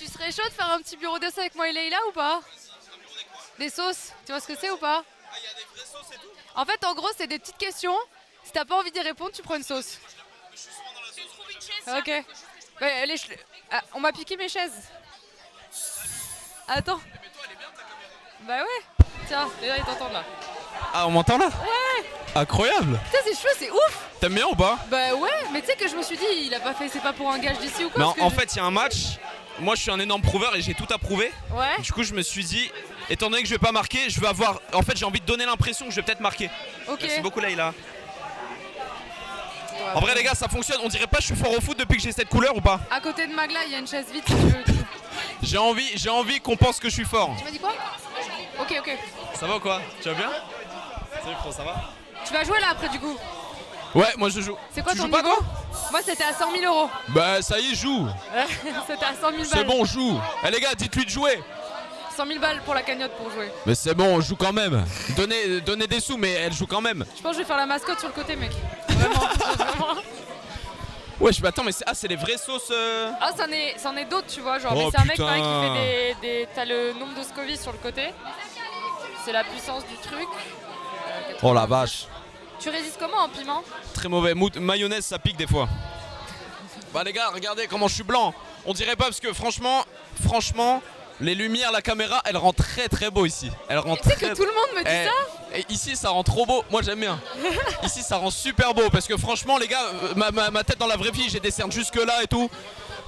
Tu serais chaud de faire un petit bureau d'os avec moi et Leïla ou pas? Des sauces, tu vois ce que c'est ou pas? Ah, il y a des vraies sauces et tout? En fait, en gros, c'est des petites questions. Si t'as pas envie d'y répondre, tu prends une sauce. Je suis souvent dans la sauce. Ok. Ouais, ah, on m'a piqué mes chaises. Attends. Mais toi, elle est bien ta caméra. Bah ouais. Tiens, là, ils t'entendent là. Ah, on m'entend là? Ouais. Incroyable. Putain, ses cheveux, c'est ouf. T'aimes bien ou pas? Bah ouais, mais tu sais que je me suis dit, il a pas fait, c'est pas pour un gage d'ici ou quoi? Non, parce en que fait, il y a un match. Moi, je suis un énorme prouveur et j'ai tout approuvé. Ouais. Du coup, je me suis dit, étant donné que je vais pas marquer, je vais avoir. En fait, j'ai envie de donner l'impression que je vais peut-être marquer. Ok. Merci beaucoup, Leïla. En vrai, les gars, ça fonctionne. On dirait pas que je suis fort au foot depuis que j'ai cette couleur ou pas? À côté de Magla, il y a une chaise vide si tu veux. J'ai envie qu'on pense que je suis fort. Tu m'as dit quoi? Ok, ok. Ça va ou quoi? Tu vas bien? Salut pro, ça va? Tu vas jouer là après du coup? Ouais, moi je joue. C'est quoi tu ton joues pas niveau? toi? Moi c'était à 100 000 €. Bah ça y est, joue. C'était à 100 000 balles. C'est bon, joue. Eh les gars, dites-lui de jouer. 100 000 balles pour la cagnotte pour jouer. Mais c'est bon, on joue quand même. Donnez des sous, mais elle joue quand même. Je pense que je vais faire la mascotte sur le côté, mec. Vraiment, vraiment. Ouais, attends, mais c'est les vraies sauces. Ah, c'en est d'autres, tu vois. Genre, Oh, mais c'est un mec putain. pareil qui fait des. T'as le nombre de Scoville sur le côté. C'est la puissance du truc. Oh la vache. Tu résistes comment en piment? Très mauvais. Mayonnaise, ça pique des fois. Bah les gars, regardez comment je suis blanc. On dirait pas parce que franchement, les lumières, la caméra, elle rend très très beau ici. Elle rend Tu sais très. que tout le monde me dit ça? Et ici ça rend trop beau, moi j'aime bien. Ici ça rend super beau parce que franchement les gars, ma tête dans la vraie vie, j'ai des cernes jusque là et tout.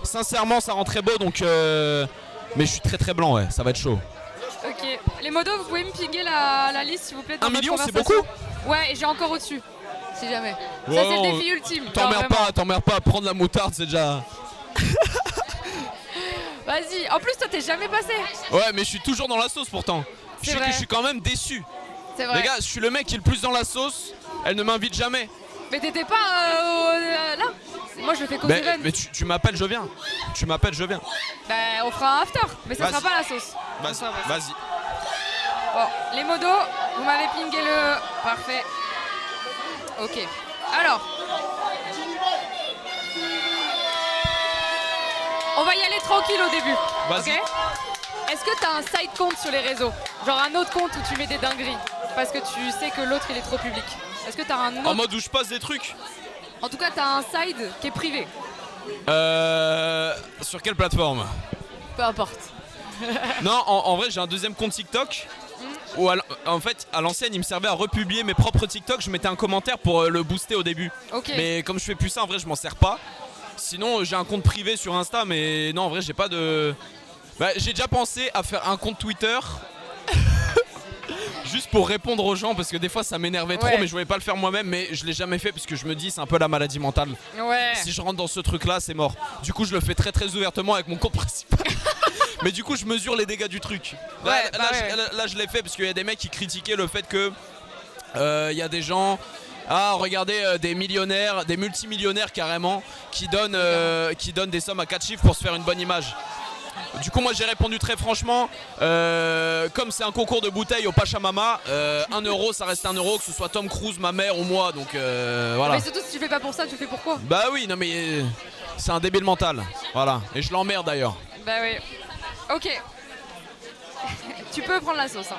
Sincèrement ça rend très beau donc mais je suis très très blanc, ouais, ça va être chaud. Ok. Les modos, vous pouvez me pinguer la liste s'il vous plaît? Dans 1 notre million, c'est conversation. beaucoup? Ouais, et j'ai encore au-dessus. Si jamais. Ça c'est Wow. le défi ultime. T'emmerdes pas, prendre la moutarde c'est déjà. Vas-y. En plus toi t'es jamais passé. Ouais mais je suis toujours dans la sauce pourtant. Je C'est sais que vrai. je suis quand même déçu. C'est vrai. Les gars, je suis le mec qui est le plus dans la sauce, elle ne m'invite jamais. Mais t'étais pas là? Moi je le fais qu'aux events. Mais tu m'appelles, je viens. Tu m'appelles, je viens. Bah on fera un after, mais ça sera Vas-y. pas la sauce. Vas-y. Bon, les modos, vous m'avez pingé le... Parfait. Ok. Alors. On va y aller tranquille au début. Vas-y. Ok. Est-ce que t'as un side compte sur les réseaux? Genre un autre compte où tu mets des dingueries? Parce que tu sais que l'autre il est trop public. Est-ce que t'as un autre... En mode où je passe des trucs. En tout cas, t'as un side qui est privé. Sur quelle plateforme? Peu importe. Non, en vrai, j'ai un deuxième compte TikTok. Où en fait, à l'ancienne, il me servait à republier mes propres TikTok. Je mettais un commentaire pour le booster au début. Ok. Mais comme je fais plus ça, en vrai, je m'en sers pas. Sinon, j'ai un compte privé sur Insta, mais non, en vrai, j'ai pas de. Bah, j'ai déjà pensé à faire un compte Twitter. Juste pour répondre aux gens parce que des fois ça m'énervait trop, Ouais. mais je voulais pas le faire moi-même, mais je l'ai jamais fait parce que je me dis c'est un peu la maladie mentale. Ouais. Si je rentre dans ce truc là c'est mort. Du coup je le fais très très ouvertement avec mon compte principal. Mais du coup je mesure les dégâts du truc. Là, Ouais, bah là, je l'ai fait parce qu'il y a des mecs qui critiquaient le fait que il y a des gens. Ah regardez des millionnaires, des multimillionnaires carrément qui donnent des sommes à 4 chiffres pour se faire une bonne image. Du coup moi j'ai répondu très franchement, comme c'est un concours de bouteilles au Pachamama, 1 euro ça reste 1 euro, que ce soit Tom Cruise, ma mère ou moi, donc voilà. Mais surtout si tu fais pas pour ça, tu fais pourquoi? Bah oui, non mais c'est un débile mental, voilà, et je l'emmerde d'ailleurs. Bah oui. Ok. Tu peux prendre la sauce. Hein.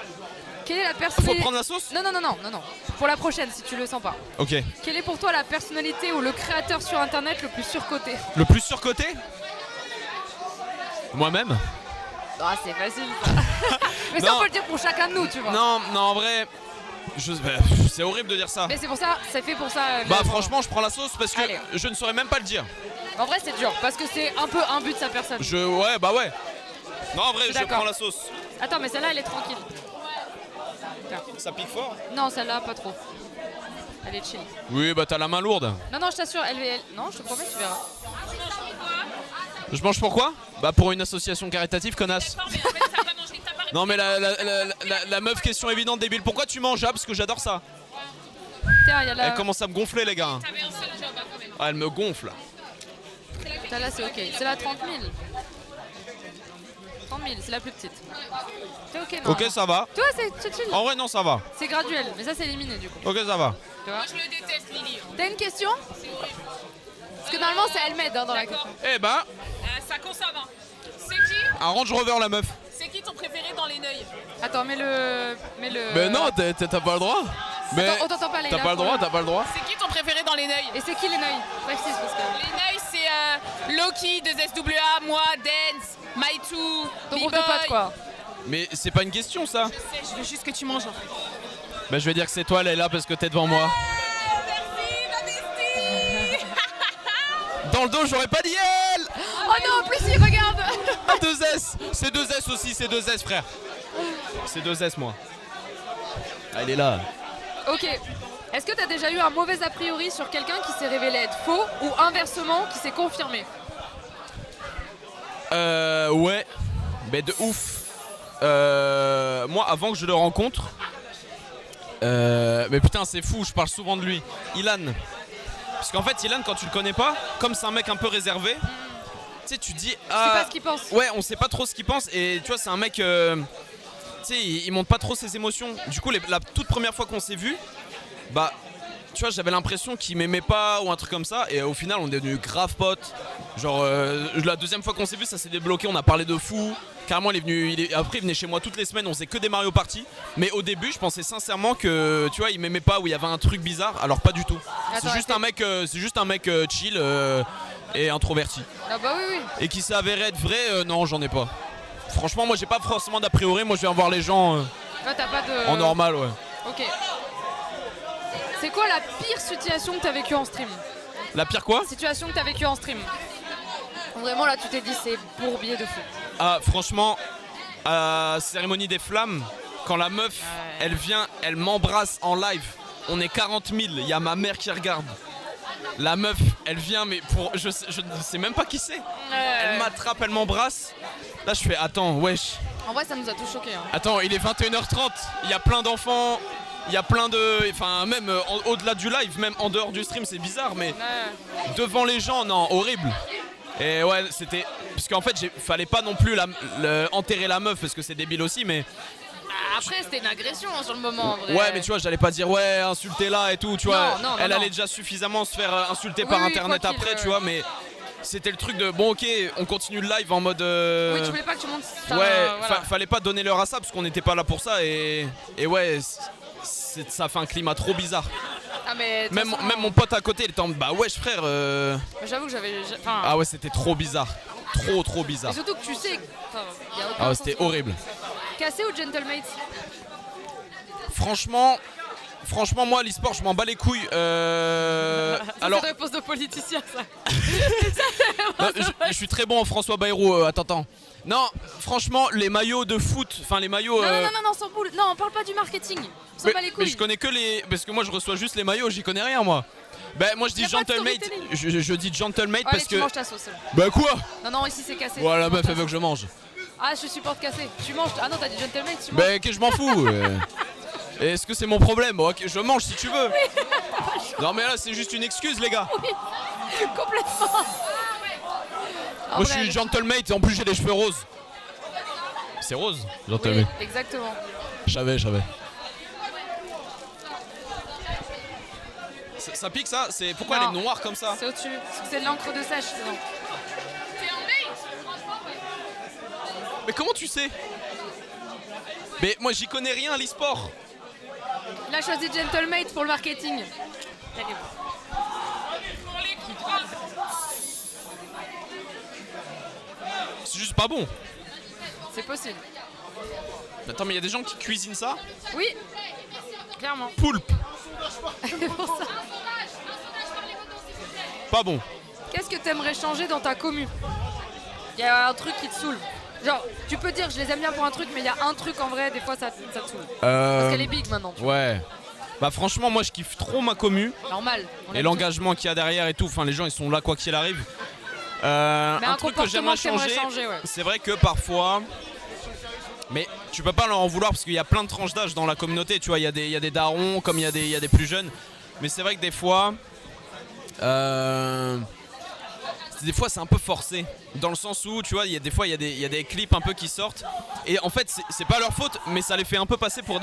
Quelle est la Faut personnalité... prendre la sauce? Non. Pour la prochaine, si tu le sens pas. Ok. Quelle est pour toi la personnalité ou le créateur sur internet le plus surcoté? Le plus surcoté? Moi-même? Ah, c'est facile ça. Mais ça, Non. on peut le dire pour chacun de nous, tu vois. Non, en vrai, c'est horrible de dire ça. Mais c'est pour ça, c'est fait pour ça. Bah franchement je prends la sauce parce que Allez. je ne saurais même pas le dire. En vrai, c'est dur parce que c'est un peu un but de sa personne. Ouais, bah ouais. Non en vrai Je suis je d'accord. prends la sauce. Attends, mais celle-là, elle est tranquille. Tiens. Ça pique fort? Non, celle-là, pas trop. Elle est chill. Oui bah t'as la main lourde. Non, je t'assure, non, je te promets, tu verras. Je mange pourquoi? Bah pour une association caritative, connasse. Non mais la meuf question évidente débile, pourquoi tu manges? Ah parce que j'adore ça. Tiens, il y a la. Elle commence à me gonfler les gars. Ah elle me gonfle. Celle-là, c'est ok. C'est la 30 000. 30 000, c'est la plus petite. C'est ok, non? Ok ça va. Tu vois, c'est chill. En vrai non ça va. C'est graduel, mais ça, c'est éliminé du coup. Ok ça va. Tu vois? Je le déteste, Lily. T'as une question? Parce que normalement, c'est elle m'aide dans la question. Eh ben, Ça consomme. Hein. C'est qui? un Range Rover la meuf. C'est qui ton préféré dans les Neuils? Attends, mets-le. Mais non, t'as pas le droit. Mais Attends, on t'entend pas, Leïla. t'as pas le droit, t'as pas le droit. C'est qui ton préféré dans les Neuils? Et c'est qui les Neuils? Précise parce que. Les Neuils, c'est Loki de SWA, moi, Dance, Maitu, Ton groupe de B-Boy. potes quoi. Mais c'est pas une question ça. Je sais, je veux juste que tu manges en fait. Bah je vais dire que c'est toi Leïla parce que t'es devant moi. Merci, Modestie. Dans le dos j'aurais pas dit elle. Oh non, en plus il regarde. Ah 2S. C'est 2S aussi, c'est 2S frère. C'est 2S moi. Ah il est là. Ok. Est-ce que t'as déjà eu un mauvais a priori sur quelqu'un qui s'est révélé être faux ou inversement qui s'est confirmé? Ouais. Mais de ouf. Moi avant que je le rencontre. Mais putain c'est fou, je parle souvent de lui. Ilan. Parce qu'en fait Ilan quand tu le connais pas, comme c'est un mec un peu réservé, tu sais tu dis Je sais pas ce qu'il pense. ouais on sait pas trop ce qu'il pense et tu vois c'est un mec tu sais il montre pas trop ses émotions. Du coup la toute première fois qu'on s'est vu, bah tu vois j'avais l'impression qu'il m'aimait pas ou un truc comme ça et au final on est devenus grave potes. Genre la deuxième fois qu'on s'est vu ça s'est débloqué, on a parlé de fou. Carrément après il venait chez moi toutes les semaines, on faisait que des Mario Party. Mais au début je pensais sincèrement que tu vois il m'aimait pas ou il y avait un truc bizarre, alors pas du tout. Attends, C'est juste un mec chill et introverti. Ah bah oui, oui. Et qui s'est avéré être vrai, non j'en ai pas. Franchement moi j'ai pas forcément d'a priori, moi je viens voir les gens Là t'as pas de. en normal ouais. Ok. C'est quoi la pire situation que t'as vécue en stream? La pire quoi? Situation que t'as vécue en stream. Vraiment là tu t'es dit c'est bourbier de fou. Ah franchement, cérémonie des flammes, quand la meuf elle vient, elle m'embrasse en live, on est 40 000, il y a ma mère qui regarde. La meuf elle vient mais je ne sais même pas qui c'est. Elle m'attrape, elle m'embrasse. Là je fais attends wesh. En vrai ça nous a tous choqués. Hein. Attends il est 21h30, il y a plein d'enfants, il y a plein de... Enfin même au-delà du live, même en dehors du stream c'est bizarre mais devant les gens non horrible. Et ouais c'était... Parce qu'en fait fallait pas non plus enterrer la meuf parce que c'est débile aussi mais... Après c'était une agression hein, sur le moment en vrai. Ouais mais tu vois j'allais pas dire ouais insultez-la et tout tu vois. Non, elle non. allait déjà suffisamment se faire insulter Oui, par oui, internet quoi qu'il, après tu vois mais... C'était le truc de bon ok on continue le live en mode... Oui tu voulais pas que tu montes ça. Ouais Voilà. fallait pas donner l'heure à ça parce qu'on n'était pas là pour ça et ouais ça fait un climat trop bizarre. Ah, mais, de toute Même façon, mon pote à côté il était en bah wesh frère j'avoue que j'avais. Ah ouais c'était trop bizarre. Trop bizarre. Et surtout que tu sais. Enfin, y a aucun Ah ouais, sens. c'était horrible. Cassé ou Gentlemate? Franchement moi l'e-sport je m'en bats les couilles. Alors C'est une réponse de politicien ça. je suis très bon en François Bayrou. Attends. Non franchement les maillots de foot, enfin les maillots. Non, sans boule. Non, on parle pas du marketing. On s'en bat les couilles. Mais je connais que les... Parce que moi je reçois juste les maillots, j'y connais rien moi. Bah moi je dis Y a pas de Gentlemate. storytelling. Je dis Gentlemate Allez, parce tu que... manges ta sauce. Bah quoi? Non, ici c'est cassé. Voilà la Tu meuf manges elle ta veut que je mange. Ah, je supporte cassé. Tu manges. Ah non, t'as dit Gentlemate, tu manges. Bah que je m'en fous. Est-ce que c'est mon problème? Bon, ok, je mange si tu veux. Non mais là c'est juste une excuse les gars. Complètement. Moi je suis Gentlemate et en plus j'ai les cheveux roses. C'est rose, Oui, Gentlemate. exactement. Je savais. Ça pique ça? C'est pourquoi Non. elle est noire comme ça? C'est au-dessus. Parce que c'est de l'encre de sèche, sinon. Mais comment tu sais? Mais moi j'y connais rien à l'e-sport. Il a choisi Gentlemate pour le marketing. Terrible. C'est juste pas bon. C'est possible. Attends mais il y a des gens qui cuisinent ça? Oui, clairement. Poulpe. C'est pour ça. Pas bon. Qu'est-ce que t'aimerais changer dans ta commu? Il y a un truc qui te saoule. Genre, tu peux dire je les aime bien pour un truc, mais il y a un truc en vrai, des fois ça te saoule. Parce qu'elle est big maintenant. Tu vois. Ouais. Bah franchement moi je kiffe trop ma commu. Normal. on Et aime l'engagement qu'il y a derrière et tout. Enfin les gens ils sont là quoi qu'il arrive. Mais un truc que comportement j'aimerais que t'aimerais changer, changer, ouais. c'est vrai que parfois... Mais tu peux pas leur en vouloir parce qu'il y a plein de tranches d'âge dans la communauté. Tu vois, il y a des darons comme il y a des plus jeunes. Mais c'est vrai que des fois... Des fois c'est un peu forcé. Dans le sens où tu vois, des fois il y a des clips un peu qui sortent. Et en fait c'est pas leur faute mais ça les fait un peu passer pour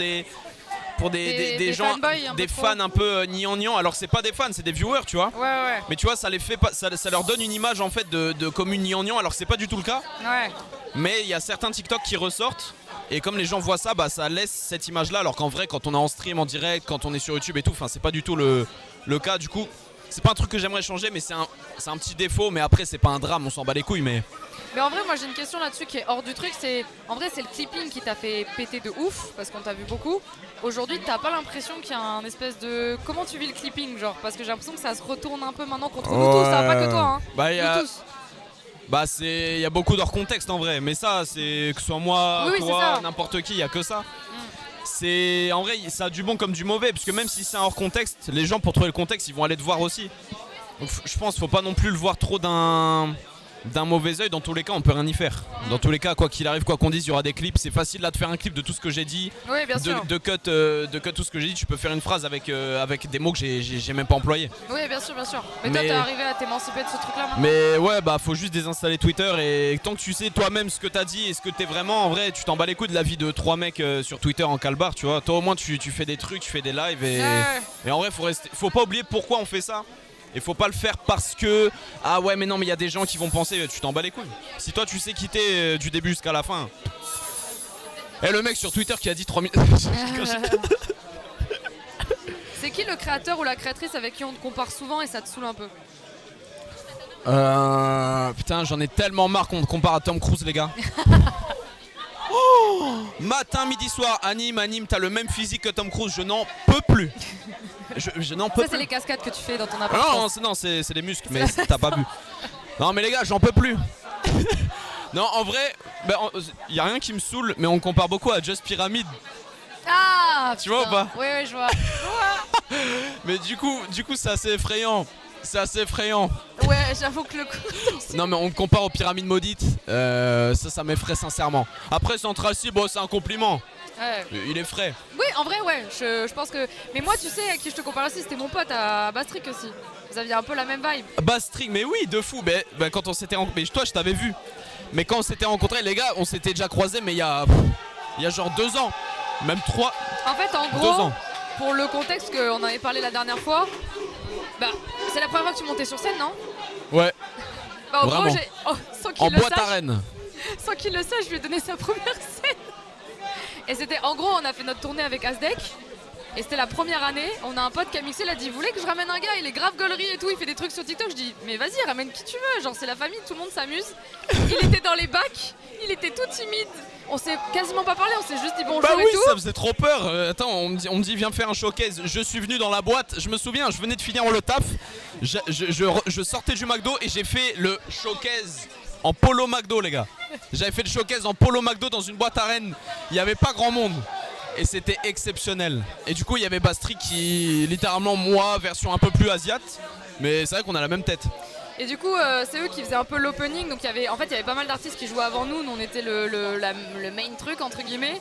pour des gens, des fans un peu gnangnan, alors que c'est pas des fans, c'est des viewers, tu vois. Ouais. Mais tu vois, ça les fait pas, ça leur donne une image en fait de commune gnangnan, alors que c'est pas du tout le cas. Ouais. Mais il y a certains TikTok qui ressortent. Et comme les gens voient ça, bah ça laisse cette image là, alors qu'en vrai quand on est en stream, en direct, quand on est sur YouTube et tout, c'est pas du tout le cas. Du coup c'est pas un truc que j'aimerais changer, mais c'est un petit défaut, mais après c'est pas un drame, on s'en bat les couilles. Mais en vrai moi j'ai une question là-dessus qui est hors du truc, c'est en vrai c'est le clipping qui t'a fait péter de ouf, parce qu'on t'a vu beaucoup. Aujourd'hui t'as pas l'impression qu'il y a un espèce de... Comment tu vis le clipping genre? Parce que j'ai l'impression que ça se retourne un peu maintenant contre nous tous, ça, pas que toi hein. Nous tous. Bah il y a beaucoup d'hors contexte en vrai, mais ça c'est que ce soit moi, toi, n'importe qui, il y a que ça. C'est en vrai ça a du bon comme du mauvais, parce que même si c'est un hors contexte, les gens pour trouver le contexte ils vont aller te voir aussi. Donc je pense faut pas non plus le voir trop d'un mauvais œil. Dans tous les cas on peut rien y faire. Dans tous les cas quoi qu'il arrive, quoi qu'on dise, il y aura des clips. C'est facile là de faire un clip de tout ce que j'ai dit, de cut tout ce que j'ai dit. Tu peux faire une phrase avec des mots que j'ai même pas employés. Oui bien sûr. Mais toi t'es arrivé à t'émanciper de ce truc là maintenant. Mais ouais bah faut juste désinstaller Twitter, et tant que tu sais toi-même ce que t'as dit et ce que t'es vraiment, en vrai tu t'en bats les couilles de la vie de 3 mecs sur Twitter en calbar, tu vois. Toi au moins tu fais des trucs, tu fais des lives et en vrai faut pas oublier pourquoi on fait ça. Et faut pas le faire parce que ah ouais mais non mais il y a des gens qui vont penser, tu t'en bats les couilles. Si toi tu sais quitter du début jusqu'à la fin. Et le mec sur Twitter qui a dit 3000. C'est qui le créateur ou la créatrice avec qui on te compare souvent et ça te saoule un peu? Putain j'en ai tellement marre qu'on te compare à Tom Cruise les gars. Matin, midi, soir, anime, t'as le même physique que Tom Cruise, je n'en peux plus. Je n'en peux plus. Ça c'est les cascades que tu fais dans ton appart. Non c'est les muscles, mais t'as pas vu. Non mais les gars, j'en peux plus. Non en vrai, y a rien qui me saoule, mais on me compare beaucoup à Just Pyramid. Ah tu vois ou pas? Oui je vois. Mais du coup c'est assez effrayant. Ouais j'avoue que le coup. Non mais on me compare aux pyramides maudites, ça m'effraie sincèrement. Après Central C, bon c'est un compliment. Ouais. Il est frais. Oui en vrai ouais, je pense que... Mais moi tu sais à qui je te compare aussi, c'était mon pote à Bastric aussi. Vous aviez un peu la même vibe. Bastric, mais oui de fou, mais quand on s'était rencontrés, toi je t'avais vu. Mais quand on s'était rencontrés les gars, on s'était déjà croisés mais il y a genre 2 ans. Même 3. En fait en gros, pour le contexte qu'on avait parlé la dernière fois, c'est la première fois que tu montais sur scène, non? Ouais. En gros, sans qu'il en le boîte sache, à Rennes. Sans qu'il le sache, je lui ai donné sa première scène. Et c'était, en gros, on a fait notre tournée avec Asdec. Et c'était la première année. On a un pote qui a mixé, il a dit, vous voulez que je ramène un gars? Il est grave gaulerie et tout, il fait des trucs sur TikTok. Je dis, mais vas-y, ramène qui tu veux. Genre, c'est la famille, tout le monde s'amuse. Il était dans les bacs, il était tout timide. On s'est quasiment pas parlé, on s'est juste dit bonjour et tout. Ça faisait trop peur. Attends, on me dit viens faire un showcase. Je suis venu dans la boîte, je me souviens, je venais de finir le taf. Je sortais du McDo et j'ai fait le showcase en polo McDo les gars. J'avais fait le showcase en polo McDo dans une boîte à Rennes. Il n'y avait pas grand monde. Et c'était exceptionnel. Et du coup il y avait Bastric qui littéralement moi version un peu plus asiate. Mais c'est vrai qu'on a la même tête. Et du coup, c'est eux qui faisaient un peu l'opening. Donc il y avait pas mal d'artistes qui jouaient avant nous. Nous, on était le main truc entre guillemets.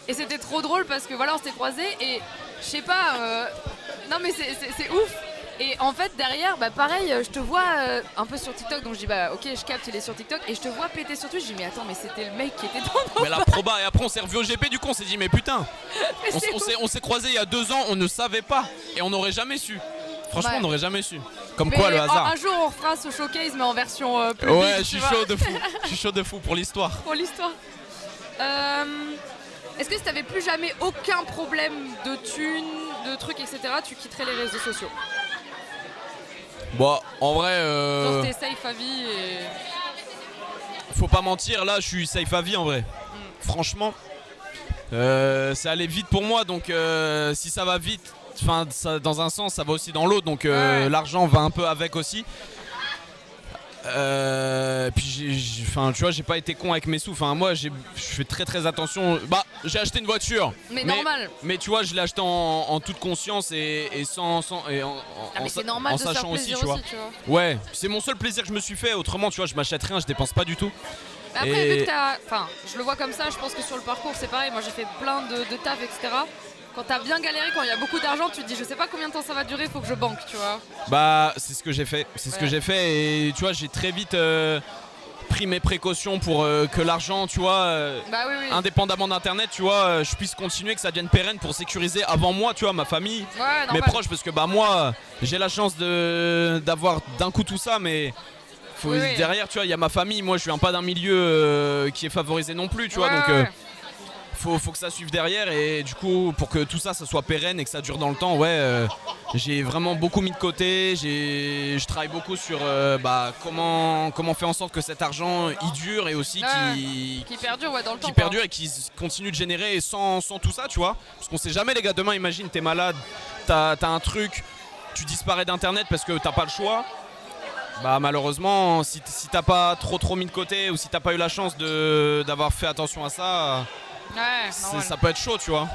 Et c'était trop drôle parce que voilà, on s'était croisés et je sais pas. Non mais c'est ouf. Et en fait derrière, pareil, je te vois un peu sur TikTok. Donc je dis ok, je capte, il est sur TikTok et je te vois péter sur Twitch. Je dis mais attends, mais c'était le mec qui était dans nos... Mais la proba, et après on s'est revu au GP. Du coup on s'est dit mais putain. On s'est croisés il y a 2 ans, on ne savait pas et on n'aurait jamais su. Franchement, on n'aurait jamais su. Comme quoi, le hasard. Un jour, on refera ce showcase, mais en version plus ouais, big, je suis chaud de fou. Je suis chaud de fou pour l'histoire. Pour l'histoire. Est-ce que si t'avais plus jamais aucun problème de thunes, de trucs, etc., tu quitterais les réseaux sociaux? Bon, en vrai... Genre t'es safe à vie et... Faut pas mentir, là, je suis safe à vie, en vrai. Franchement, c'est allé vite pour moi, donc si ça va vite... Enfin, dans un sens, ça va aussi dans l'autre, donc l'argent va un peu avec aussi. Puis tu vois, j'ai pas été con avec mes sous. Enfin, moi, je fais très attention. J'ai acheté une voiture. Mais normal. Mais tu vois, je l'ai acheté en toute conscience et sans mais c'est normal en de se faire sachant aussi, plaisir tu vois. aussi, tu vois. Ouais, c'est mon seul plaisir que je me suis fait. Autrement, tu vois, je m'achète rien, je dépense pas du tout. Après, vu que je le vois comme ça, je pense que sur le parcours, c'est pareil. Moi, j'ai fait plein de taf, etc. Quand t'as bien galéré, quand il y a beaucoup d'argent, tu te dis je sais pas combien de temps ça va durer, faut que je banque, tu vois. C'est ce que j'ai fait. C'est ce que j'ai fait et tu vois, j'ai très vite pris mes précautions pour que l'argent, tu vois, Bah oui. indépendamment d'internet, tu vois, je puisse continuer, que ça devienne pérenne pour sécuriser avant moi, tu vois, ma famille, Ouais, mes normal. proches, parce que bah moi j'ai la chance d'avoir d'un coup tout ça, mais Oui. derrière, tu vois, il y a ma famille, moi je viens pas d'un milieu qui est favorisé non plus, tu vois, donc Ouais. faut que ça suive derrière, et du coup pour que tout ça soit pérenne et que ça dure dans le temps, j'ai vraiment beaucoup mis de côté, je travaille beaucoup sur comment faire en sorte que cet argent il dure, et aussi Qui perdure dans le temps. qui perdure et qui continue de générer sans tout ça, tu vois, parce qu'on sait jamais, les gars. Demain, imagine, t'es malade, t'as un truc, tu disparais d'internet parce que t'as pas le choix. Bah malheureusement, si t'as pas trop mis de côté, ou si t'as pas eu la chance d'avoir fait attention à ça, Ouais, normal. ça peut être chaud, tu vois.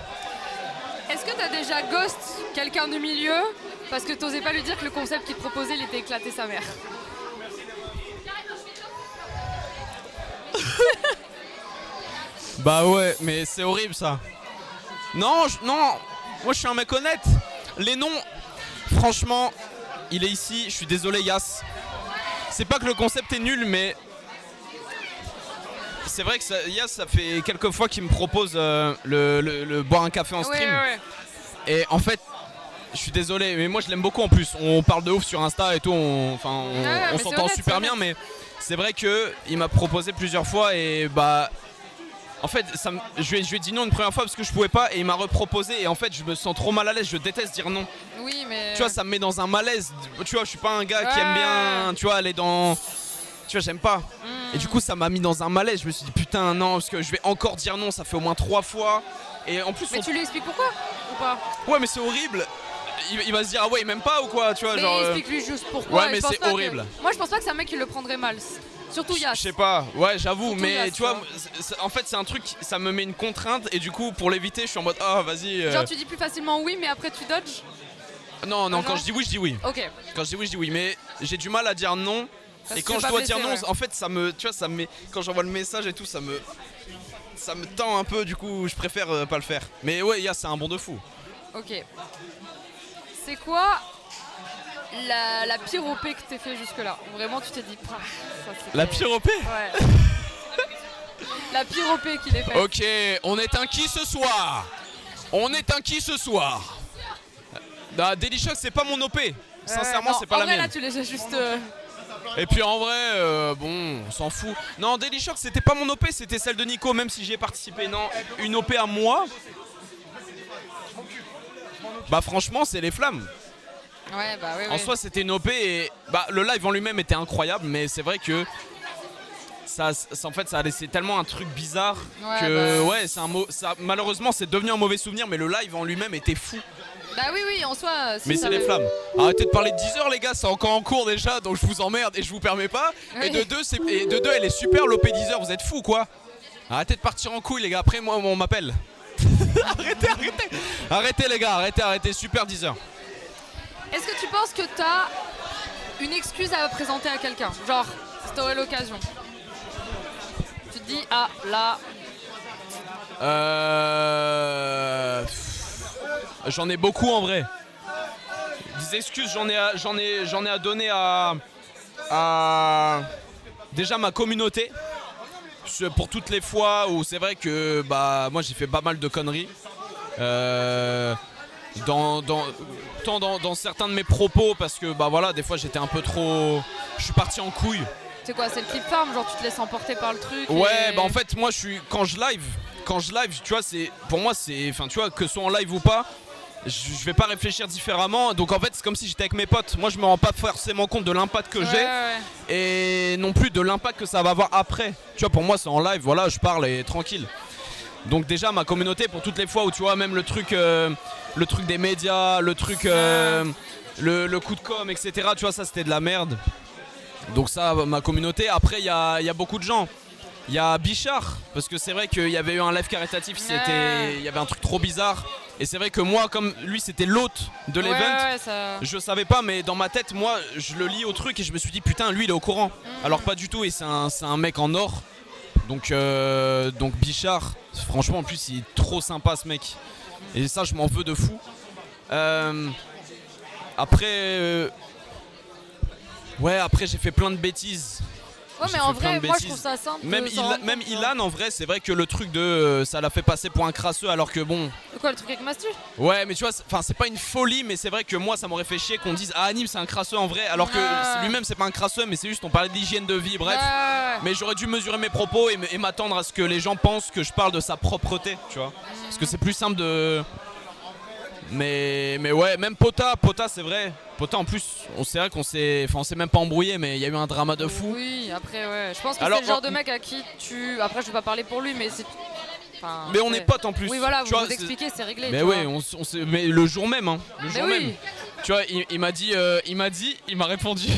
Est-ce que t'as déjà ghost quelqu'un du milieu parce que t'osais pas lui dire que le concept qu'il te proposait, il était éclaté sa mère? Bah ouais, mais c'est horrible ça. Non, moi je suis un mec honnête. Les noms, franchement, il est ici, je suis désolé Yass. C'est pas que le concept est nul, mais c'est vrai que Yass, ça fait quelques fois qu'il me propose le boire un café en stream. Ouais. Et en fait, je suis désolé, mais moi je l'aime beaucoup en plus. On parle de ouf sur Insta et tout, on mais c'est s'entend honnête, super c'est bien, honnête. mais c'est vrai que il m'a proposé plusieurs fois, et bah en fait je lui ai dit non une première fois parce que je pouvais pas, et il m'a reproposé, et en fait je me sens trop mal à l'aise, je déteste dire non. Oui, mais. Tu vois, ça me met dans un malaise. Tu vois, je suis pas un gars qui Ouais. aime bien, tu vois, aller dans. Tu vois, j'aime pas. Et du coup, ça m'a mis dans un malaise. Je me suis dit putain, non, parce que je vais encore dire non, ça fait au moins 3 fois. Et en plus, Mais tu lui expliques pourquoi ou pas? ouais, mais c'est horrible. Il va se dire ah ouais, il m'aime pas ou quoi, tu vois, Mais genre. explique-lui juste pourquoi. Ouais, et mais je pense c'est pas que- horrible. Moi, je pense pas que c'est un mec qui le prendrait mal. Surtout Je Yass. sais pas, ouais, j'avoue, Surtout mais Yass, tu vois, tu en fait, c'est un truc, ça me met une contrainte, et du coup, pour l'éviter, je suis en mode ah, vas-y. Genre, tu dis plus facilement oui, mais après tu dodges. Non, Ah, quand je dis oui, je dis oui. Ok. Quand je dis oui, je dis oui, mais j'ai du mal à dire non. Parce Et que quand tu je veux dois pas dire non, blesser, ouais. en fait, ça me met. Quand j'envoie le message et tout, ça me tend un peu. Du coup, je préfère pas le faire. Mais ouais, c'est un bon de fou. Ok. C'est quoi la pire OP que t'aies fait jusque-là? Vraiment, tu t'es dit, Pah, ça c'était. La pire OP. Ouais. La pire OP qu'il ait faite. Ok, on est un qui ce soir? Bah, Daily Shock, c'est pas mon OP. Sincèrement, non, c'est pas en la vrai, mienne. là, tu les as juste. Et puis en vrai, bon, on s'en fout. Non, Daily Shock, c'était pas mon OP, c'était celle de Nico, même si j'y ai participé. Non, une OP à moi. Bah franchement, c'est les flammes. Ouais, bah oui. En soi, c'était une OP, et bah, le live en lui-même était incroyable, mais c'est vrai que en fait, ça a laissé tellement un truc bizarre Ouais, que bah. ouais, malheureusement, c'est devenu un mauvais souvenir, mais le live en lui-même était fou. Bah oui, en soi. Si Mais ça c'est les avait- flammes. Arrêtez de parler de 10 heures, les gars, c'est encore en cours déjà, donc je vous emmerde et je vous permets pas. Oui. Et de deux, elle est super, l'OP 10 heures, vous êtes fous quoi. Arrêtez de partir en couille, les gars, après moi, on m'appelle. Arrêtez les gars, arrêtez, super 10 heures. Est-ce que tu penses que t'as une excuse à présenter à quelqu'un? Genre, si t'aurais l'occasion. Tu te dis, ah, là. J'en ai beaucoup en vrai. Des excuses, j'en ai à donner à déjà ma communauté. Pour toutes les fois où c'est vrai que bah moi j'ai fait pas mal de conneries. Dans certains de mes propos, parce que bah voilà, des fois j'étais un peu trop. Je suis parti en couille. C'est quoi, c'est le clip farm? Genre, tu te laisses emporter par le truc? Ouais, et- bah en fait, moi quand je live, tu vois, pour moi c'est. Enfin, tu vois, que ce soit en live ou pas, je vais pas réfléchir différemment. Donc en fait, c'est comme si j'étais avec mes potes. Moi, je me rends pas forcément compte de l'impact que j'ai. Ouais. Et non plus de l'impact que ça va avoir après. Tu vois, pour moi c'est en live, voilà, je parle et tranquille. Donc déjà ma communauté, pour toutes les fois où tu vois même le truc des médias, le truc le coup de com', etc. Tu vois, ça c'était de la merde. Donc ça, ma communauté. Après il y a beaucoup de gens. Il y a Bichard, parce que c'est vrai qu'il y avait eu un live caritatif, il y avait un truc trop bizarre. Et c'est vrai que moi, comme lui c'était l'hôte de l'event, Ouais, ça. je savais pas, mais dans ma tête, moi, je le lis au truc et je me suis dit putain, lui il est au courant. Alors pas du tout, et c'est un mec en or. Donc Bichard, franchement en plus il est trop sympa ce mec. Et ça je m'en veux de fou. Après j'ai fait plein de bêtises. Ouais, mais j'ai en fait plein vrai, de moi je bêtises. trouve ça simple. Même, de s'en rendre même compte, Ilan, en vrai, c'est vrai que le truc de ça l'a fait passer pour un crasseux, alors que bon. C'est quoi le truc avec Mastu? Ouais, mais tu vois, c'est pas une folie, mais c'est vrai que moi, ça m'aurait fait chier qu'on dise ah Anime c'est un crasseux en vrai, alors que lui-même c'est pas un crasseux, mais c'est juste on parlait d'hygiène de vie, bref. Mais j'aurais dû mesurer mes propos et m'attendre à ce que les gens pensent que je parle de sa propreté, tu vois. Parce que c'est plus simple de. Mais ouais, même Pota c'est vrai. Pota en plus, c'est vrai qu'on s'est même pas embrouillé, mais il y a eu un drama de fou. Oui, après ouais. Je pense que Alors, c'est le genre de mec à qui tu. Après, je vais pas parler pour lui, mais c'est. Enfin, mais on est potes en plus. Oui, voilà, tu vous vois, vous expliquez, c'est réglé. Mais tu oui, vois. mais le jour même, hein. Le Mais jour oui. même. Tu vois, il m'a répondu.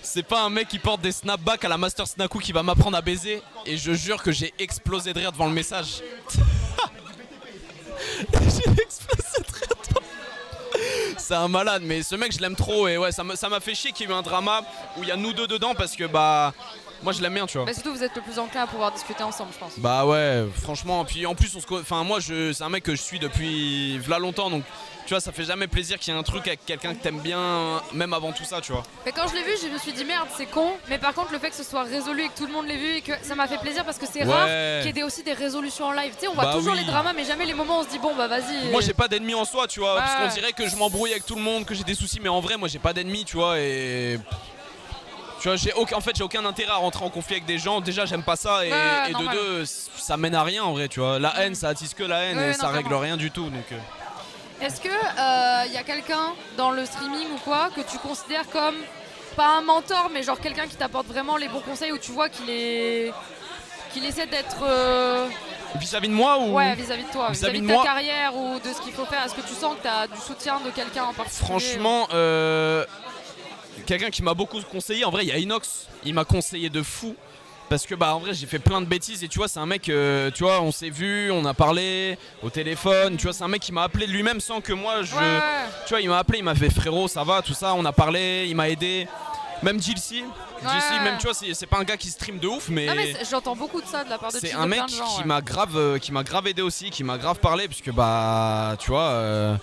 C'est pas un mec qui porte des snapbacks à la Master Snaku qui va m'apprendre à baiser. Et je jure que j'ai explosé de rire devant le message. J'ai explosé de rire devant. C'est un malade, mais ce mec je l'aime trop. Et ouais, ça m'a fait chier qu'il y ait eu un drama où il y a nous deux dedans parce que bah. Moi je l'aime bien, tu vois. Mais surtout, vous êtes le plus enclin à pouvoir discuter ensemble, je pense. Bah ouais, franchement. Puis en plus, enfin moi, c'est un mec que je suis depuis v'là longtemps, donc tu vois, ça fait jamais plaisir qu'il y ait un truc avec quelqu'un que t'aimes bien, même avant tout ça, tu vois. Mais quand je l'ai vu, je me suis dit merde, c'est con. Mais par contre, le fait que ce soit résolu et que tout le monde l'ait vu et que ça m'a fait plaisir parce que c'est rare qu'il y ait aussi des résolutions en live. Tu sais, on voit toujours les dramas, mais jamais les moments où on se dit bon bah vas-y. Moi, j'ai pas d'ennemis en soi, tu vois, parce qu'on dirait que je m'embrouille avec tout le monde, que j'ai des soucis, mais en vrai, moi, j'ai pas d'ennemis, tu vois, et. Tu vois, j'ai aucun intérêt à rentrer en conflit avec des gens. Déjà, j'aime pas ça, et de deux, ça mène à rien en vrai, tu vois. La haine, ça attise que la haine, et ça règle rien du tout, donc. Est-ce que y a quelqu'un dans le streaming ou quoi que tu considères comme pas un mentor, mais genre quelqu'un qui t'apporte vraiment les bons conseils, où tu vois qu'il essaie d'être vis-à-vis de moi ou ouais, vis-à-vis de toi, vis-à-vis de ta moi... carrière ou de ce qu'il faut faire. Est-ce que tu sens que tu as du soutien de quelqu'un en particulier? Franchement, quelqu'un qui m'a beaucoup conseillé, en vrai, il y a Inox, il m'a conseillé de fou. Parce que bah en vrai j'ai fait plein de bêtises et tu vois c'est un mec, tu vois on s'est vu, on a parlé au téléphone, tu vois c'est un mec qui m'a appelé de lui-même sans que moi tu vois il m'a appelé, il m'a fait frérot ça va tout ça, on a parlé, il m'a aidé. Même Jilcy, même tu vois c'est pas un gars qui stream de ouf mais, non, mais j'entends beaucoup de ça de la part de c'est Jilcy, un mec de gens, qui m'a grave aidé aussi, qui m'a grave parlé parce que bah tu vois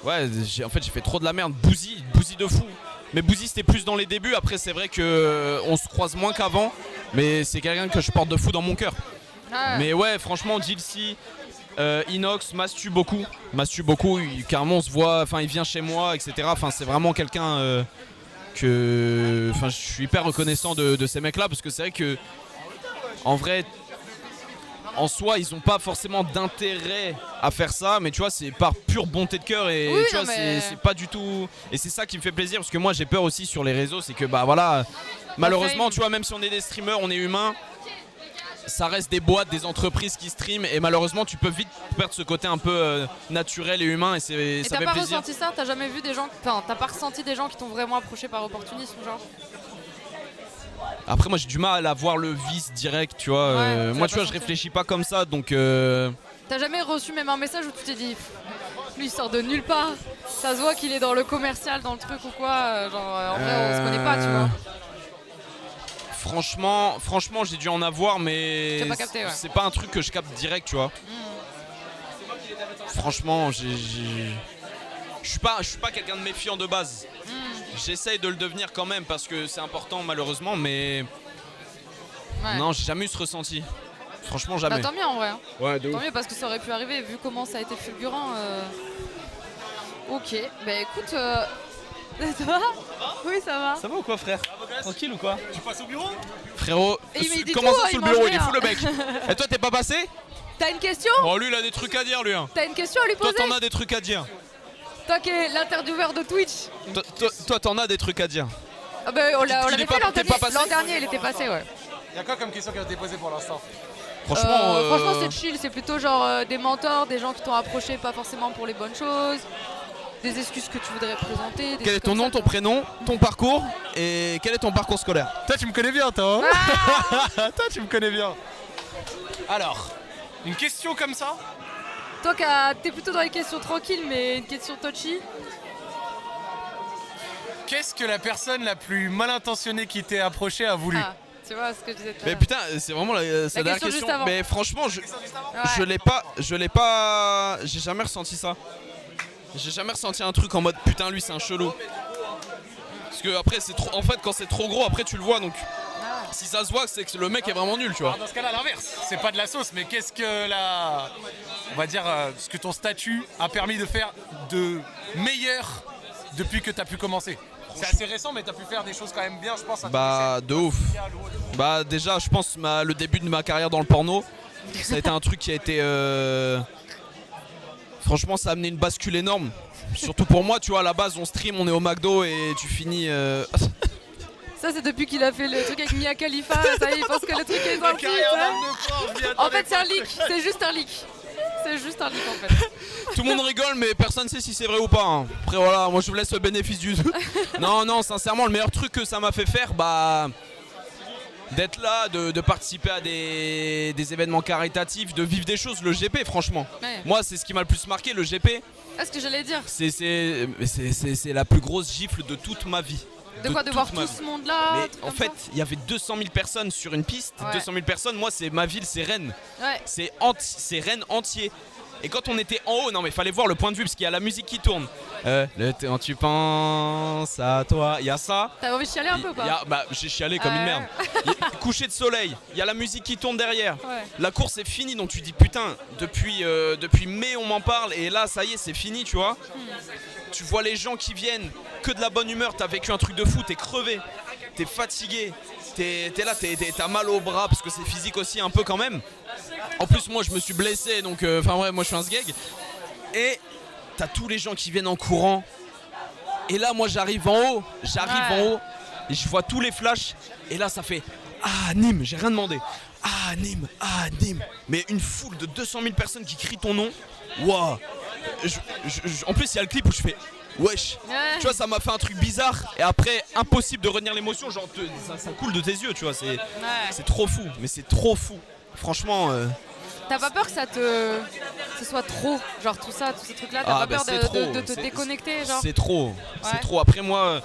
ouais j'ai fait trop de la merde, Bouzy de fou. Mais Bouzy c'était plus dans les débuts, après c'est vrai que on se croise moins qu'avant, mais c'est quelqu'un que je porte de fou dans mon cœur. Mais ouais franchement Jilcy, Inox, Mastu beaucoup, carrément on se voit, enfin il vient chez moi etc. Enfin c'est vraiment quelqu'un que, enfin je suis hyper reconnaissant de ces mecs là parce que c'est vrai que en vrai en soi ils ont pas forcément d'intérêt à faire ça, mais tu vois c'est par pure bonté de cœur et oui, tu vois c'est pas du tout, et c'est ça qui me fait plaisir parce que moi j'ai peur aussi sur les réseaux, c'est que bah voilà malheureusement tu vois même si on est des streamers, on est humains, ça reste des boîtes, des entreprises qui streament et malheureusement tu peux vite perdre ce côté un peu naturel et humain et ça fait plaisir. Et t'as pas ressenti ça? T'as jamais vu des gens, enfin t'as pas ressenti des gens qui t'ont vraiment approché par opportunisme genre? Après moi j'ai du mal à voir le vice direct, tu vois. Moi tu vois je réfléchis pas comme ça donc. T'as jamais reçu même un message où tu t'es dit lui il sort de nulle part, ça se voit qu'il est dans le commercial, dans le truc ou quoi, genre en vrai on se connaît pas tu vois. Franchement j'ai dû en avoir mais pas capté, c'est pas un truc que je capte direct, tu vois. Franchement je suis pas quelqu'un de méfiant de base. J'essaye de le devenir quand même parce que c'est important malheureusement, mais non j'ai jamais eu ce ressenti. Franchement jamais. Bah, tant mieux en vrai. Ouais, tant mieux parce que ça aurait pu arriver vu comment ça a été fulgurant. Ok, bah écoute, ça va? Oui ça va. Ça va ou quoi frère? Tranquille ou quoi? Tu passes au bureau? Frérot, comment ça sur le bureau? Il est fou le mec. Et toi t'es pas passé? T'as une question? Oh lui il a des trucs à dire lui hein. T'as une question à lui poser? Toi t'en as des trucs à dire. Toi qui es l'intervieweur de Twitch. Toi t'en as des trucs à dire. Ah bah on l'avait fait l'an dernier, il était passé ouais. Y'a quoi comme question qui a été posée pour l'instant? Franchement c'est chill, c'est plutôt genre des mentors, des gens qui t'ont approché pas forcément pour les bonnes choses, des excuses que tu voudrais présenter. Quel est ton nom, ton prénom, ton parcours et quel est ton parcours scolaire? Toi tu me connais bien toi hein. Toi tu me connais bien. Alors, une question comme ça? Toi t'es plutôt dans les questions tranquilles mais une question touchy. Qu'est-ce que la personne la plus mal intentionnée qui t'est approchée a voulu? Tu vois ce que je disais tout à Mais l'heure. putain, c'est vraiment la dernière question. Mais franchement, je l'ai pas, j'ai jamais ressenti ça. J'ai jamais ressenti un truc en mode putain lui c'est un chelou. Parce que après c'est trop, en fait quand c'est trop gros après tu le vois donc. Si ça se voit, c'est que le mec est vraiment nul, tu vois. Alors dans ce cas-là, l'inverse, c'est pas de la sauce, mais qu'est-ce que on va dire, ce que ton statut a permis de faire de meilleur depuis que t'as pu commencer? C'est assez récent, mais t'as pu faire des choses quand même bien, je pense. Bah, de ouf. Bah, déjà, je pense le début de ma carrière dans le porno, ça a été un truc qui a été. Franchement, ça a amené une bascule énorme. Surtout pour moi, tu vois, à la base, on stream, on est au McDo et tu finis. Ça, c'est depuis qu'il a fait le truc avec Mia Khalifa. Ça y est, il pense que le truc est sorti. En fait, c'est un leak. C'est juste un leak. C'est juste un leak en fait. Tout le monde rigole, mais personne sait si c'est vrai ou pas. Hein. Après, voilà, moi je vous laisse le bénéfice du doute. Non, sincèrement, le meilleur truc que ça m'a fait faire, bah. D'être là, de participer à des événements caritatifs, de vivre des choses, le GP, franchement. Ouais. Moi, c'est ce qui m'a le plus marqué, le GP. Ah, ce que j'allais dire. C'est la plus grosse gifle de toute ma vie. De quoi, de voir tout ce monde-là. Mais en fait, il y avait 200 000 personnes sur une piste. Ouais. 200 000 personnes, moi, c'est ma ville, c'est Rennes. Ouais. C'est Rennes entier. Et quand on était en haut, non mais fallait voir le point de vue parce qu'il y a la musique qui tourne. Quand tu penses à toi, il y a ça. T'as envie de chialer un peu ou pas? Bah j'ai chialé comme une merde. Coucher de soleil, il y a la musique qui tourne derrière. Ouais. La course est finie donc tu dis putain, depuis mai on m'en parle et là ça y est c'est fini tu vois. Tu vois les gens qui viennent, que de la bonne humeur, t'as vécu un truc de fou, t'es crevé, t'es fatigué, t'es là, t'as mal au bras parce que c'est physique aussi un peu quand même. En plus moi je me suis blessé donc enfin ouais moi je suis un sgeg. Et t'as tous les gens qui viennent en courant. Et là moi j'arrive en haut et je vois tous les flashs et là ça fait ah Nîmes, j'ai rien demandé. Ah Nîmes. Mais une foule de 200 000 personnes qui crient ton nom. Waouh. En plus il y a le clip où je fais wesh. Ouais. Tu vois ça m'a fait un truc bizarre et après impossible de retenir l'émotion, genre ça coule de tes yeux tu vois, c'est trop fou, mais c'est trop fou. Franchement T'as pas peur que ce soit trop, genre tout ça, tous ces trucs là, t'as pas peur de te déconnecter genre? C'est trop, c'est trop. Après moi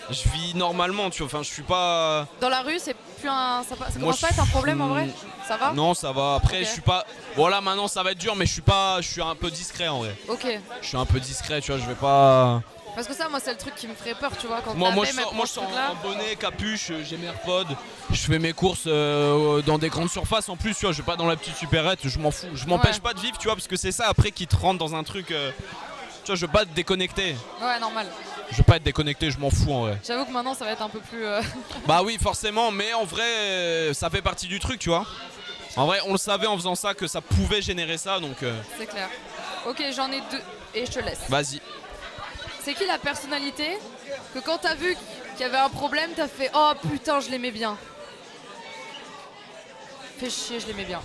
je vis normalement tu vois, enfin je suis pas. Dans la rue c'est plus ça commence pas à être un problème en vrai? Ça va? Non ça va, après Ok. je suis pas. Voilà maintenant ça va être dur mais je suis un peu discret en vrai. Ok. Je suis un peu discret tu vois, je vais pas. Parce que ça moi c'est le truc qui me ferait peur tu vois quand Moi t'as je fait sors ce truc-là. en bonnet, capuche, j'ai mes AirPods, je fais mes courses dans des grandes surfaces en plus tu vois, je vais pas dans la petite supérette, je m'en fous, je m'empêche pas de vivre tu vois parce que c'est ça après qui te rentre dans un truc tu vois, je veux pas te déconnecter. Ouais normal. Je veux pas être déconnecté, je m'en fous en vrai. J'avoue que maintenant ça va être un peu plus Bah oui forcément mais en vrai ça fait partie du truc tu vois. En vrai on le savait en faisant ça que ça pouvait générer ça donc c'est clair. Ok j'en ai deux et je te laisse. vas-y. C'est qui la personnalité que quand t'as vu qu'il y avait un problème t'as fait oh putain je l'aimais bien? Fais chier je l'aimais bien.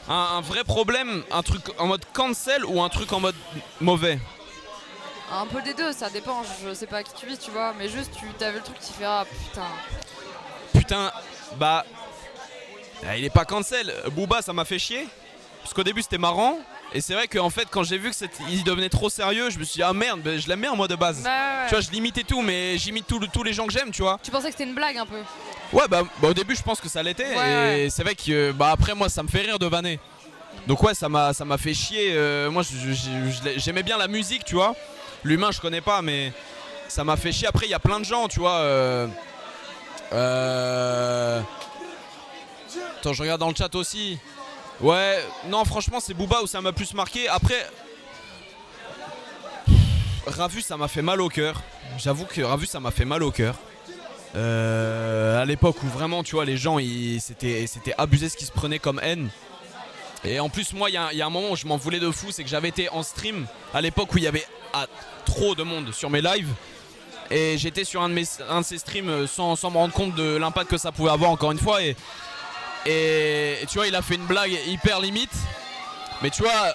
Un vrai problème, un truc en mode cancel ou un truc en mode mauvais? Un peu des deux, ça dépend, je sais pas à qui tu vis, tu vois, mais juste t'as vu le truc, tu fais ah putain. Putain, bah. Il est pas cancel. Booba, ça m'a fait chier. Parce qu'au début, c'était marrant. Et c'est vrai qu'en fait, quand j'ai vu qu'il devenait trop sérieux, je me suis dit, ah merde, je l'aime bien moi de base. Bah, ouais. Tu vois, je l'imitais tout, mais j'imite tous les gens que j'aime, tu vois. Tu pensais que c'était une blague un peu? Ouais, bah au début, je pense que ça l'était. Ouais. Et c'est vrai que, bah après, moi, ça me fait rire de vanner. Donc, ouais, ça m'a fait chier. Moi, j'aimais bien la musique, tu vois. L'humain, je connais pas, mais ça m'a fait chier. Après, il y a plein de gens, tu vois. Attends, je regarde dans le chat aussi. Ouais, non, franchement, c'est Booba où ça m'a plus marqué. Après, Ravu, ça m'a fait mal au cœur. J'avoue que Ravu, ça m'a fait mal au cœur. À l'époque où vraiment, tu vois, les gens, c'était abusé ce qu'ils se prenaient comme haine. Et en plus, moi, il y a un moment où je m'en voulais de fou, c'est que j'avais été en stream à l'époque où il y avait trop de monde sur mes lives. Et j'étais sur un de ces streams sans me rendre compte de l'impact que ça pouvait avoir, encore une fois. Et tu vois, il a fait une blague hyper limite. Mais tu vois,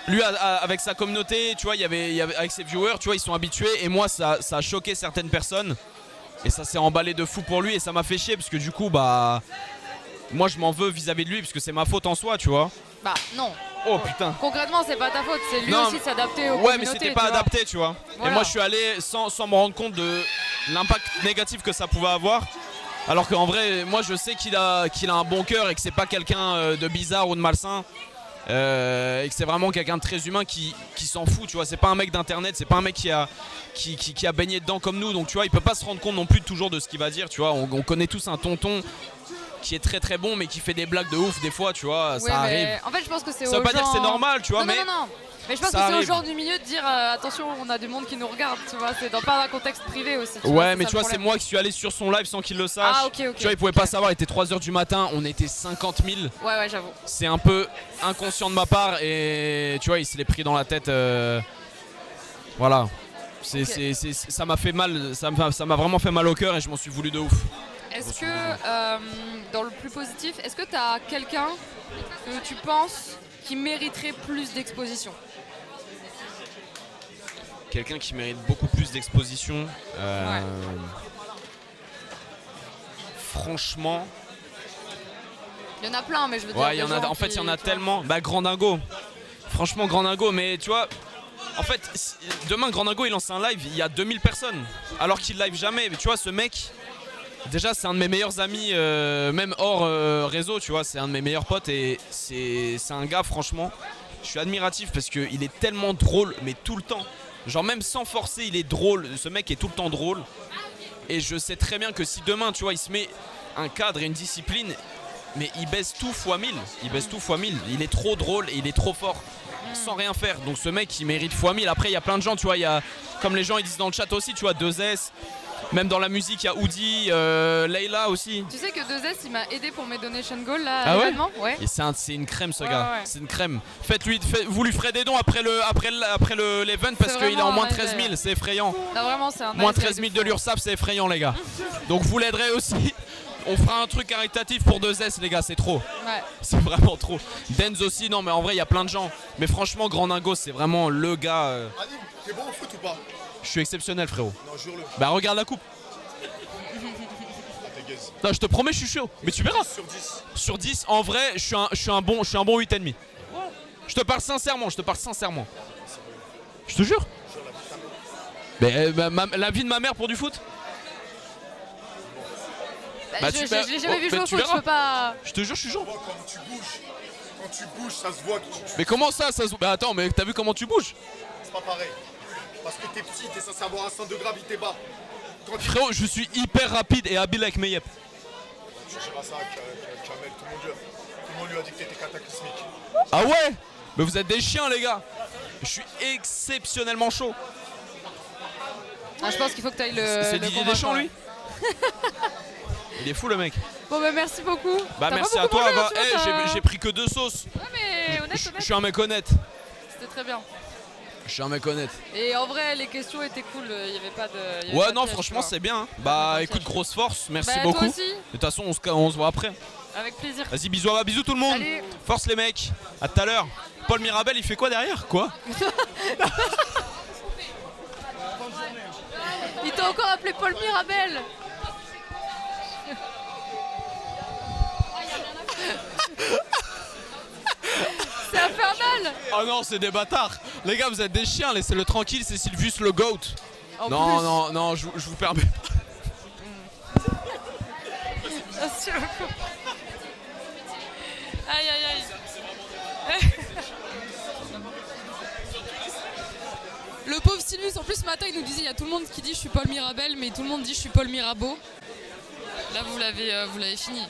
lui, avec sa communauté, tu vois, il y avait avec ses viewers, tu vois, ils sont habitués. Et moi, ça a choqué certaines personnes. Et ça s'est emballé de fou pour lui. Et ça m'a fait chier parce que du coup, bah. Moi, je m'en veux vis-à-vis de lui parce que c'est ma faute en soi, tu vois. Bah, non. Oh putain. Concrètement, c'est pas ta faute, c'est lui Non, aussi de s'adapter aux Ouais, communautés. mais c'était pas adapté, tu vois. Voilà. Et moi, je suis allé sans me rendre compte de l'impact négatif que ça pouvait avoir. Alors qu'en vrai, moi, je sais qu'il a un bon cœur et que c'est pas quelqu'un de bizarre ou de malsain. et que c'est vraiment quelqu'un de très humain qui s'en fout, tu vois. C'est pas un mec d'internet, c'est pas un mec qui a baigné dedans comme nous, donc tu vois, il peut pas se rendre compte non plus toujours de ce qu'il va dire, tu vois. On connaît tous un tonton qui est très très bon mais qui fait des blagues de ouf des fois, tu vois, ça arrive. En fait, je pense que c'est Ça veut pas dire que c'est normal, tu vois, non, mais non. Mais je pense que ça c'est aux arrive. gens du milieu de dire attention, on a du monde qui nous regarde, tu vois, c'est pas un contexte privé aussi. ouais, mais ça tu le vois, c'est problème. moi qui suis allé sur son live sans qu'il le sache. Ah, ok. Tu vois, il pouvait pas savoir, il était 3h du matin, on était 50 000. Ouais, j'avoue. C'est un peu inconscient de ma part et tu vois, il se l'est pris dans la tête. Voilà. Ça m'a fait mal, ça m'a vraiment fait mal au cœur et je m'en suis voulu de ouf. Est-ce que, dans le plus positif, est-ce que t'as quelqu'un que tu penses qui mériterait plus d'exposition? Quelqu'un qui mérite beaucoup plus d'exposition. Franchement. Il y en a plein, mais je veux dire. Ouais, en fait, il y en a tellement. Bah, Grandingo. Franchement, Grandingo, mais tu vois. En fait, demain, Grandingo, il lance un live, il y a 2000 personnes. Alors qu'il live jamais. Mais tu vois, ce mec. Déjà, c'est un de mes meilleurs amis, même hors réseau, tu vois. C'est un de mes meilleurs potes et c'est un gars, franchement. Je suis admiratif parce qu'il est tellement drôle, mais tout le temps. Genre même sans forcer, il est drôle. Ce mec est tout le temps drôle. Et je sais très bien que si demain, tu vois, il se met un cadre et une discipline, mais il baisse tout fois 1000. Il baisse tout fois 1000. Il est trop drôle et il est trop fort. Sans rien faire. Donc ce mec, il mérite fois 1000. Après, il y a plein de gens, tu vois. Il y a, comme les gens ils disent dans le chat aussi, tu vois, 2S. Même dans la musique, il y a Oudi, Leila aussi. Tu sais que 2S, il m'a aidé pour mes donation goals là, à Ah ouais l'événement. Ouais. Et c'est une crème, ce gars. Ouais. C'est une crème. Vous lui ferez des dons après l'event parce C'est qu'il est en vraiment moins un 13 000. nice. C'est effrayant. Non, vraiment, c'est un Moins nice 13 000 de de fou. l'URSSAF, c'est effrayant, les gars. Donc vous l'aiderez aussi. On fera un truc caritatif pour 2S, les gars, c'est trop. Ouais. C'est vraiment trop. Denz aussi, non, mais en vrai, il y a plein de gens. Mais franchement, Grandingo, c'est vraiment le gars. Anim, t'es bon au foot ou pas? Je suis exceptionnel, frérot. Non, jure-le. Bah, regarde la coupe. T'es gaze. Non, je te promets, je suis chaud. Mais tu verras. Sur 10. Sur 10, en vrai, je suis un bon 8,5. Je te parle sincèrement, Je te jure. Mais la vie de ma mère pour du foot. Bah, je l'ai jamais vu jouer au tu foot, je verras. peux pas. Je te jure, je suis chaud. Quand tu bouges, ça se voit que Mais comment ça se... Bah attends, mais t'as vu comment tu bouges? c'est pas pareil. Parce que t'es petit, t'es censé avoir un centre de gravité bas. Quand tu Frérot, je suis hyper rapide et habile avec mes yep. tu diras ça à Kamel, tout le monde lui a dit que t'étais cataclysmique. Ah ouais? Mais vous êtes des chiens, les gars. Je suis exceptionnellement chaud. Ah, je pense qu'il faut que tu ailles le. C'est le Didier convaincre, Deschamps, ouais. lui. Il est fou, le mec. Bon, bah merci beaucoup. Bah T'as merci pas à beaucoup toi. mangé, Bah, hein, tu vois, j'ai pris que 2 sauces. Ouais, mais honnête, Je suis un mec honnête. C'était très bien. Je suis un mec honnête. Et en vrai, les questions étaient cool. Il n'y avait pas de. il y avait Ouais, pas de non, piège, franchement, tu vois. c'est bien. pas Bah de écoute, piège. grosse force. Merci Bah, toi beaucoup. aussi. De toute façon, on se voit après. Avec plaisir. Vas-y, bisous tout le monde. Salut. Force les mecs. À tout à l'heure. Paul Mirabel, il fait quoi derrière? Quoi? Il t'a encore appelé Paul Mirabel. C'est infernal. Oh non, c'est des bâtards. Les gars, vous êtes des chiens. Laissez-le tranquille. C'est Sylvius le GOAT. En Non, plus. non, je vous permets. Merci beaucoup. Aïe aïe aïe. Le pauvre Sylvius, en plus ce matin il nous disait il y a tout le monde qui dit je suis Paul Mirabel mais tout le monde dit je suis Paul Mirabeau. Là vous l'avez fini.